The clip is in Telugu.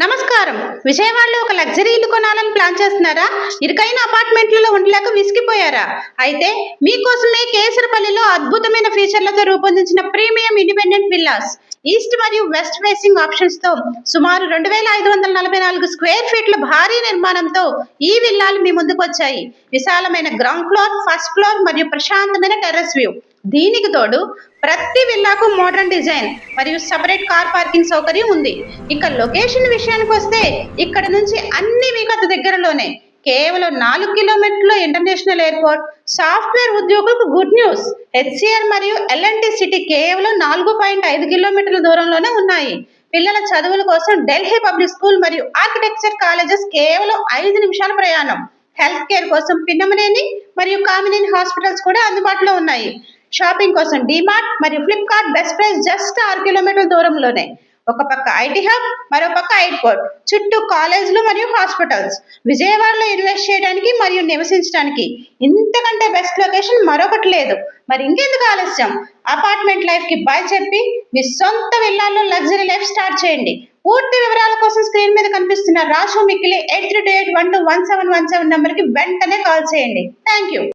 నమస్కారం. విజయవాడలో ఒక లగ్జరీ ఇల్లు కొనాలని ప్లాన్ చేస్తున్నారా? ఇరుకైన అపార్ట్మెంట్లలో ఉండలేక విసిగిపోయారా? అయితే మీకోసమే కేసరపల్లిలో అద్భుతమైన ఫీచర్లతో రూపొందించిన ప్రీమియం ఇండిపెండెంట్ విల్లాస్ ఈస్ట్ మరియు వెస్ట్ ఫేసింగ్ ఆప్షన్స్ తో సుమారు 2544 స్క్వేర్ ఫీట్ల భారీ నిర్మాణంతో ఈ విల్లాలు మీ ముందుకు వచ్చాయి. విశాలమైన గ్రౌండ్ ఫ్లోర్, ఫస్ట్ ఫ్లోర్ మరియు ప్రశాంతమైన టెర్రస్ వ్యూ. దీనికి తోడు ప్రతి విల్లాకు మోడర్న్ డిజైన్ మరియు సపరేట్ కార్ పార్కింగ్ సౌకర్యం ఉంది. ఇక లొకేషన్ విషయానికి వస్తే ఇక్కడ నుంచి అన్ని మీకు అతి దగ్గరలోనే, కేవలం 4 కిలోమీటర్ల ఇంటర్నేషనల్ ఎయిర్పోర్ట్. సాఫ్ట్వేర్ ఉద్యోగులకు గుడ్ న్యూస్, హెచ్సిఎల్ మరియు ఎల్ఎన్టీ సిటీ కేవలం 4.5 కిలోమీటర్ల దూరంలోనే ఉన్నాయి. పిల్లల చదువుల కోసం ఢిల్లీ పబ్లిక్ స్కూల్ మరియు ఆర్కిటెక్చర్ కాలేజెస్ కేవలం 5 నిమిషాల ప్రయాణం. హెల్త్ కేర్ కోసం పిన్నమనేని మరియు కామినేని హాస్పిటల్స్ కూడా అందుబాటులో ఉన్నాయి. షాపింగ్ కోసం డిమార్ట్ మరియు ఫ్లిప్కార్ట్ బెస్ట్ ప్రైస్ జస్ట్ 6 కిలోమీటర్ల దూరంలోనే. ఒక పక్క ఐటీ హబ్, మరో పక్క ఎయిర్పోర్ట్, చుట్టూ కాలేజీలు మరియు హాస్పిటల్స్. విజయవాడలో ఇన్వెస్ట్ చేయడానికి మరియు నివసించడానికి ఇంతకంటే బెస్ట్ లొకేషన్ మరొకటి లేదు. మరి ఇంకెందుకు ఆలస్యం? అపార్ట్మెంట్ లైఫ్ కి బై చెప్పి మీ సొంత విల్లాల్లో లగ్జరీ లైఫ్ స్టార్ట్ చేయండి. పూర్తి వివరాల కోసం స్క్రీన్ మీద కనిపిస్తున్న రాజు మిక్కిలి 8328121717 నంబర్కి వెంటనే కాల్ చేయండి. Thank you.